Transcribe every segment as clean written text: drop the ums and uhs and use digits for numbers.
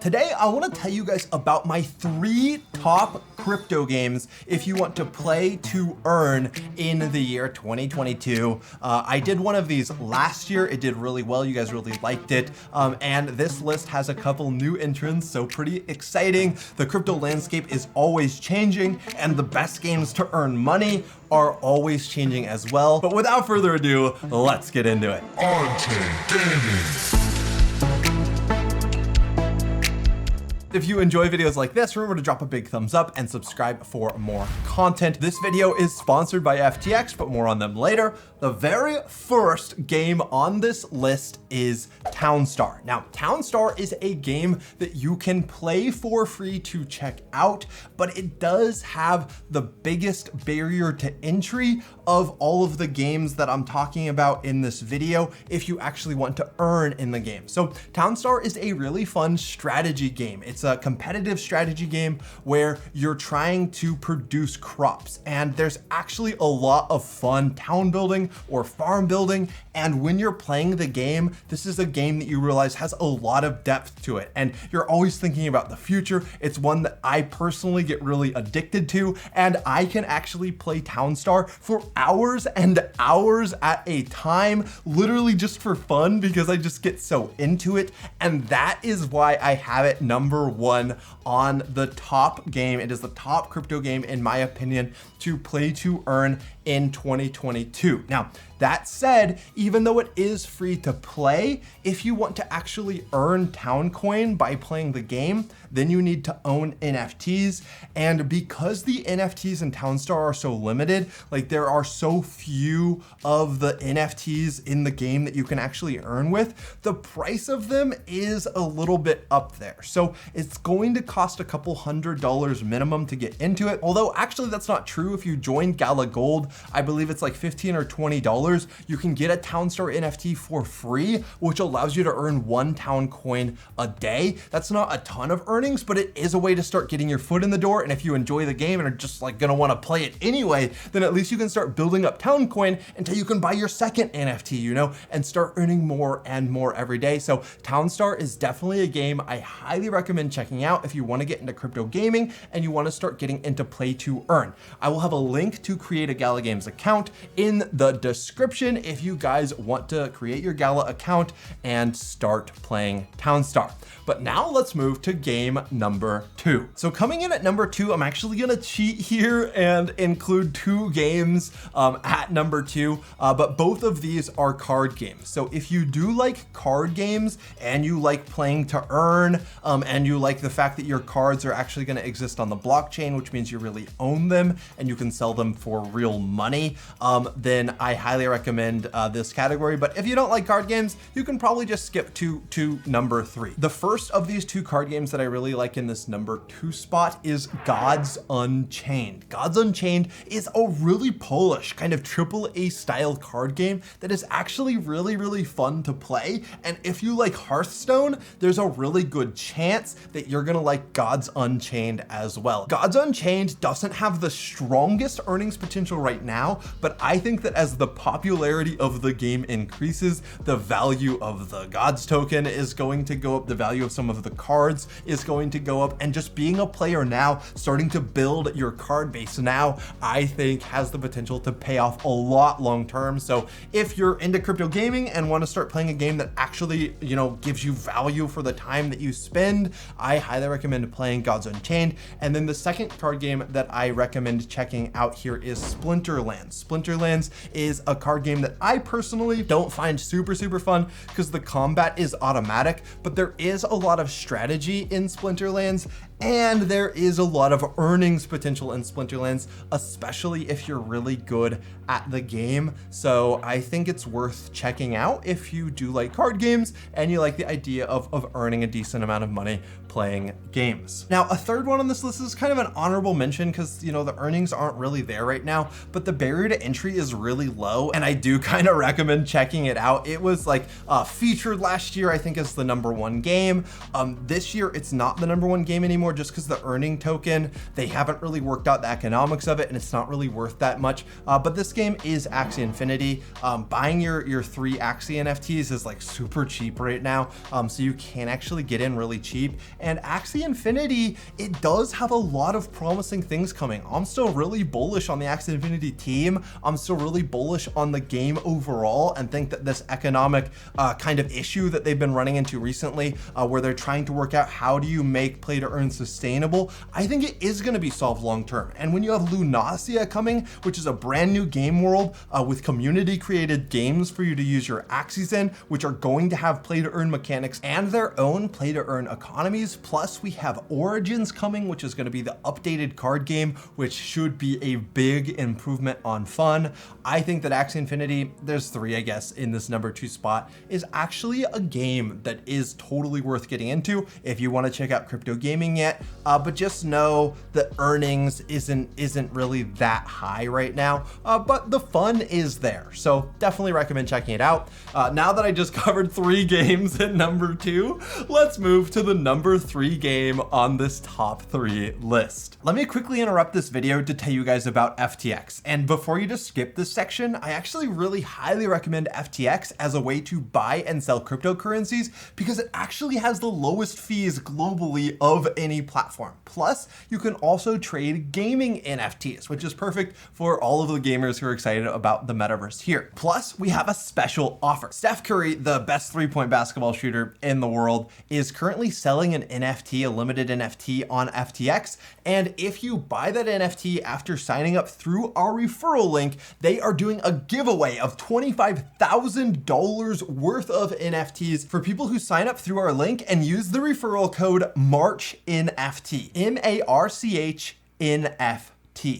Today, I want to tell you guys about my 3 top crypto games if you want to play to earn in the year 2022. I did one of these last year. It did really well. You guys really liked it. And this list has a couple new entrants, so pretty exciting. The crypto landscape is always changing, and the best games to earn money are always changing as well. But without further ado, let's get into it. On-chain gaming. If you enjoy videos like this, remember to drop a big thumbs up and subscribe for more content. This video is sponsored by FTX, but more on them later. The very first game on this list is Townstar. Now, Townstar is a game that you can play for free to check out, but it does have the biggest barrier to entry of all of the games that I'm talking about in this video if you actually want to earn in the game. So Townstar is a really fun strategy game. It's a competitive strategy game where you're trying to produce crops, and there's actually a lot of fun town building or farm building. And when you're playing the game, this is a game that you realize has a lot of depth to it, and you're always thinking about the future. It's one that I personally get really addicted to, and I can actually play Townstar for hours and hours at a time, literally just for fun, because I just get so into it. And that is why I have it number 1 on the top game. It is the top crypto game, in my opinion, to play to earn in 2022. Now, that said, even though it is free to play, if you want to actually earn Towncoin by playing the game, then you need to own NFTs. And because the NFTs in Townstar are so limited, like there are so few of the NFTs in the game that you can actually earn with, the price of them is a little bit up there. So it's going to cost a couple $100 minimum to get into it. Although actually that's not true. If you join Gala Gold, I believe it's like $15 or $20, you can get a Townstar NFT for free, which allows you to earn 1 town coin a day. That's not a ton of earnings, but it is a way to start getting your foot in the door. And if you enjoy the game and are just like gonna wanna play it anyway, then at least you can start building up town coin until you can buy your second NFT, you know, and start earning more and more every day. So Townstar is definitely a game I highly recommend checking out if you wanna get into crypto gaming and you wanna start getting into play to earn. I will have a link to create a Gala Games account in the description if you guys want to create your Gala account and start playing Townstar. But now let's move to game number 2. So coming in at number 2, I'm actually gonna cheat here and include 2 games at number 2, but both of these are card games. So if you do like card games and you like playing to earn, and you like the fact that your cards are actually gonna exist on the blockchain, which means you really own them and you can sell them for real money, then I highly recommend this category. But if you don't like card games, you can probably just skip to number 3. The first of these 2 card games that I really like in this number 2 spot is Gods Unchained. Gods Unchained is a really Polish kind of AAA style card game that is actually really fun to play. And if you like Hearthstone, there's a really good chance that you're gonna like Gods Unchained as well. Gods Unchained doesn't have the strongest earnings potential right now, but I think that as the popularity of the game increases, the value of the Gods token is going to go up, the value of some of the cards is going to go up, and just being a player now, starting to build your card base now, I think has the potential to pay off a lot long term. So if you're into crypto gaming and want to start playing a game that actually, you know, gives you value for the time that you spend, I highly recommend playing Gods Unchained. And then the second card game that I recommend checking out here is Splinterlands. Splinterlands is a card game that I personally don't find super fun because the combat is automatic, but there is a lot of strategy in Splinterlands, and there is a lot of earnings potential in Splinterlands, especially if you're really good at the game. So I think it's worth checking out if you do like card games and you like the idea of earning a decent amount of money playing games. Now, a third one on this list is kind of an honorable mention because, you know, the earnings aren't really there right now, but the barrier to entry is really low, and I do kind of recommend checking it out. It was like featured last year, I think, as the number 1 game. This year, it's not the number 1 game anymore. anymore just because the earning token, they haven't really worked out the economics of it, and it's not really worth that much. But this game is Axie Infinity. Buying your 3 Axie NFTs is like super cheap right now. So you can actually get in really cheap. And Axie Infinity, it does have a lot of promising things coming. I'm still really bullish on the Axie Infinity team. I'm still really bullish on the game overall, and think that this economic kind of issue that they've been running into recently, where they're trying to work out how do you make play to earn sustainable, I think it is going to be solved long term. And when you have Lunacia coming, which is a brand new game world with community created games for you to use your Axies in, which are going to have play to earn mechanics and their own play to earn economies. Plus we have Origins coming, which is going to be the updated card game, which should be a big improvement on fun. I think that Axie Infinity, there's 3, I guess, in this number 2 spot, is actually a game that is totally worth getting into if you want to check out crypto gaming yet. But just know that earnings isn't really that high right now, but the fun is there. So definitely recommend checking it out. Now that I just covered 3 games in number 2, let's move to the number 3 game on this top 3 list. Let me quickly interrupt this video to tell you guys about FTX. And before you just skip this section, I actually really highly recommend FTX as a way to buy and sell cryptocurrencies, because it actually has the lowest fees globally of any platform. Plus, you can also trade gaming NFTs, which is perfect for all of the gamers who are excited about the metaverse here. Plus, we have a special offer. Steph Curry, the best 3-point basketball shooter in the world, is currently selling an NFT, a limited NFT on FTX. And if you buy that NFT after signing up through our referral link, they are doing a giveaway of $25,000 worth of NFTs for people who sign up through our link and use the referral code MARCHNFT, MARCHNFT.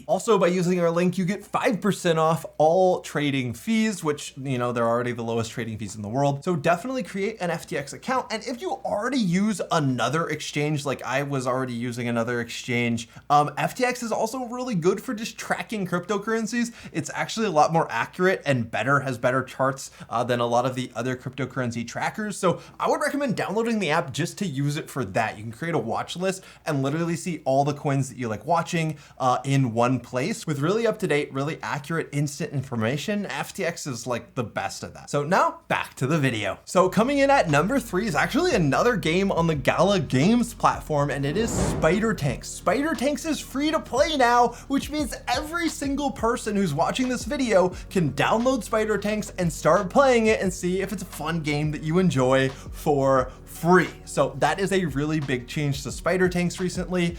Also, by using our link, you get 5% off all trading fees, which, you know, they're already the lowest trading fees in the world. So definitely create an FTX account. And if you already use another exchange, like I was already using another exchange, FTX is also really good for just tracking cryptocurrencies. It's actually a lot more accurate and has better charts than a lot of the other cryptocurrency trackers. So I would recommend downloading the app just to use it for that. You can create a watch list and literally see all the coins that you like watching in one place with really up-to-date, really accurate, instant information. FTX is like the best at that. So now back to the video. So coming in at number 3 is actually another game on the Gala Games platform, and it is Spider Tanks. Spider Tanks is free to play now, which means every single person who's watching this video can download Spider Tanks and start playing it and see if it's a fun game that you enjoy for free. So that is a really big change to Spider Tanks recently.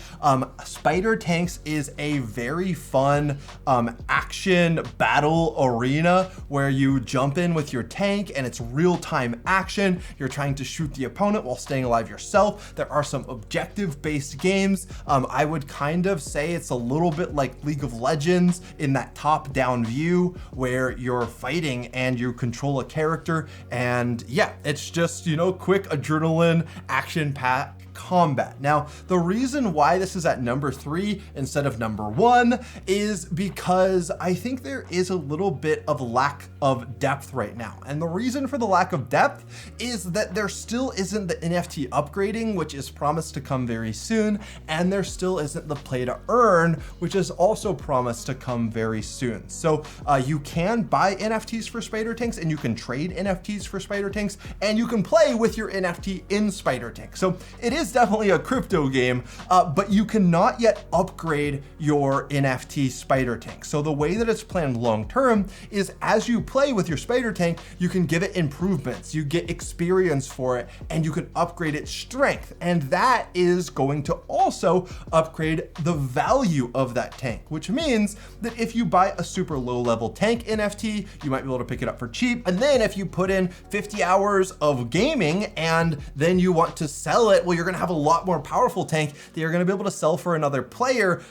Spider Tanks is a very fun action battle arena where you jump in with your tank and it's real-time action. You're trying to shoot the opponent while staying alive yourself. There are some objective-based games. I would kind of say it's a little bit like League of Legends in that top-down view where you're fighting and you control a character. And yeah, it's just, you know, quick adrenaline action-packed combat. Now, the reason why this is at number 3 instead of number 1 is because I think there is a little bit of lack of depth right now. And the reason for the lack of depth is that there still isn't the NFT upgrading, which is promised to come very soon. And there still isn't the play to earn, which is also promised to come very soon. So you can buy NFTs for Spider Tanks and you can trade NFTs for Spider Tanks and you can play with your NFT in Spider Tank. So it is definitely a crypto game, but you cannot yet upgrade your NFT Spider Tank. So the way that it's planned long term is as you play with your Spider Tank, you can give it improvements, you get experience for it, and you can upgrade its strength. And that is going to also upgrade the value of that tank, which means that if you buy a super low level tank NFT, you might be able to pick it up for cheap. And then if you put in 50 hours of gaming and then you want to sell it, well, you're gonna have a lot more powerful tank that you're gonna be able to sell for another player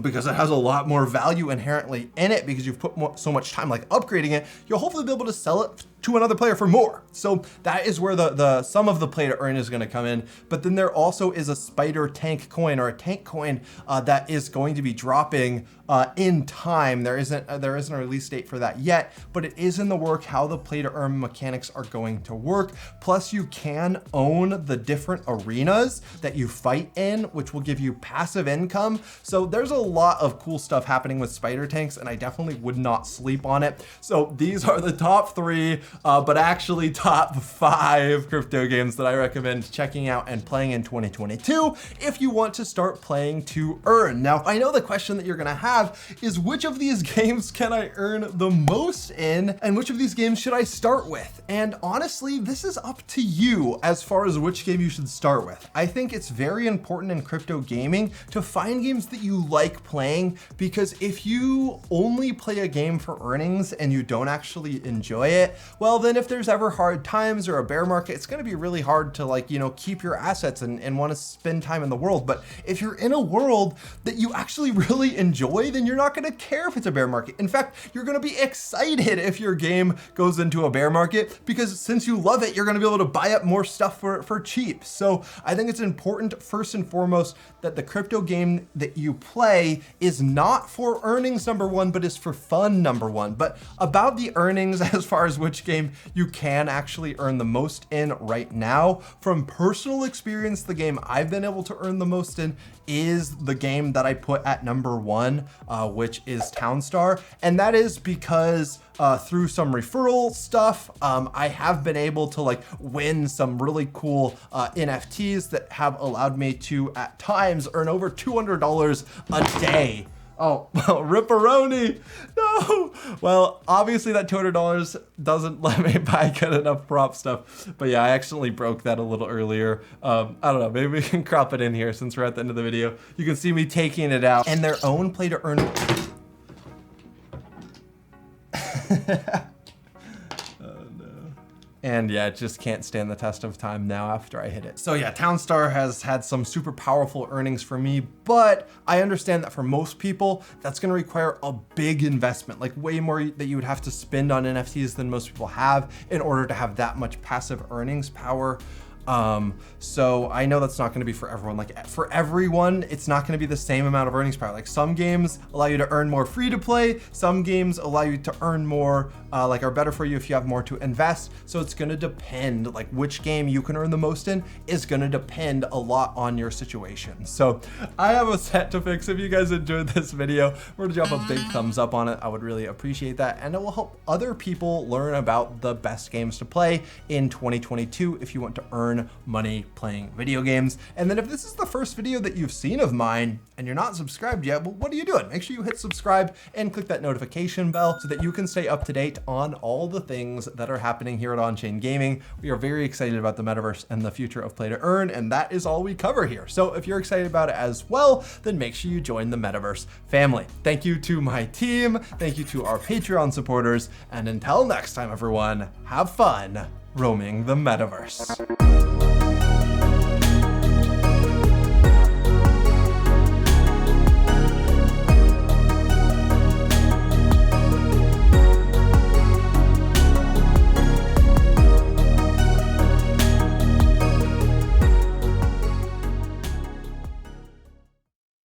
because it has a lot more value inherently in it because you've put so much time like upgrading it. You'll hopefully be able to sell it to another player for more. So that is where the sum of the play to earn is going to come in. But then there also is a spider tank coin, or a tank coin that is going to be dropping in time. There isn't a release date for that yet, but it is in the work how the play to earn mechanics are going to work. Plus you can own the different arenas that you fight in, which will give you passive income. So there's a lot of cool stuff happening with spider tanks, and I definitely would not sleep on it. So these are the top 3, but actually top 5 crypto games that I recommend checking out and playing in 2022 if you want to start playing to earn. Now, I know the question that you're gonna have is, which of these games can I earn the most in, and which of these games should I start with? And honestly, this is up to you as far as which game you should start with. I think it's very important in crypto gaming to find games that you like playing, because if you only play a game for earnings and you don't actually enjoy it, well, then if there's ever hard times or a bear market, it's gonna be really hard to, like, you know, keep your assets and wanna spend time in the world. But if you're in a world that you actually really enjoy, then you're not gonna care if it's a bear market. In fact, you're gonna be excited if your game goes into a bear market, because since you love it, you're gonna be able to buy up more stuff for cheap. So I think it's important, first and foremost, that the crypto game that you play is not for earnings, number one, but is for fun, number one. But about the earnings, as far as which game you can actually earn the most in right now, from personal experience, the game I've been able to earn the most in is the game that I put at number 1, which is Townstar. And that is because through some referral stuff, I have been able to, like, win some really cool NFTs that have allowed me to at times earn over $200 a day. Oh, ripperoni, no. Well, obviously that $200 doesn't let me buy good enough prop stuff. But yeah, I accidentally broke that a little earlier. I don't know, maybe we can crop it in here since we're at the end of the video. You can see me taking it out. And their own play to earn. And yeah, it just can't stand the test of time now after I hit it. So yeah, Townstar has had some super powerful earnings for me, but I understand that for most people, that's gonna require a big investment, like way more that you would have to spend on NFTs than most people have in order to have that much passive earnings power. So I know that's not going to be for everyone. Like, for everyone, it's not going to be the same amount of earnings power. Like, some games allow you to earn more free to play. Some games allow you to earn more, like, are better for you if you have more to invest. So it's going to depend, like, which game you can earn the most in is going to depend a lot on your situation. So I have a set to fix. If you guys enjoyed this video, we're going to drop a big thumbs up on it. I would really appreciate that. And it will help other people learn about the best games to play in 2022 if you want to earn money playing video games. And then if this is the first video that you've seen of mine and you're not subscribed yet, well, what are you doing? Make sure you hit subscribe and click that notification bell so that you can stay up to date on all the things that are happening here at On-Chain Gaming. We are very excited about the metaverse and the future of play to earn, and that is all we cover here. So if you're excited about it as well, then make sure you join the metaverse family. Thank you to my team. Thank you to our Patreon supporters. And until next time, everyone, have fun roaming the metaverse.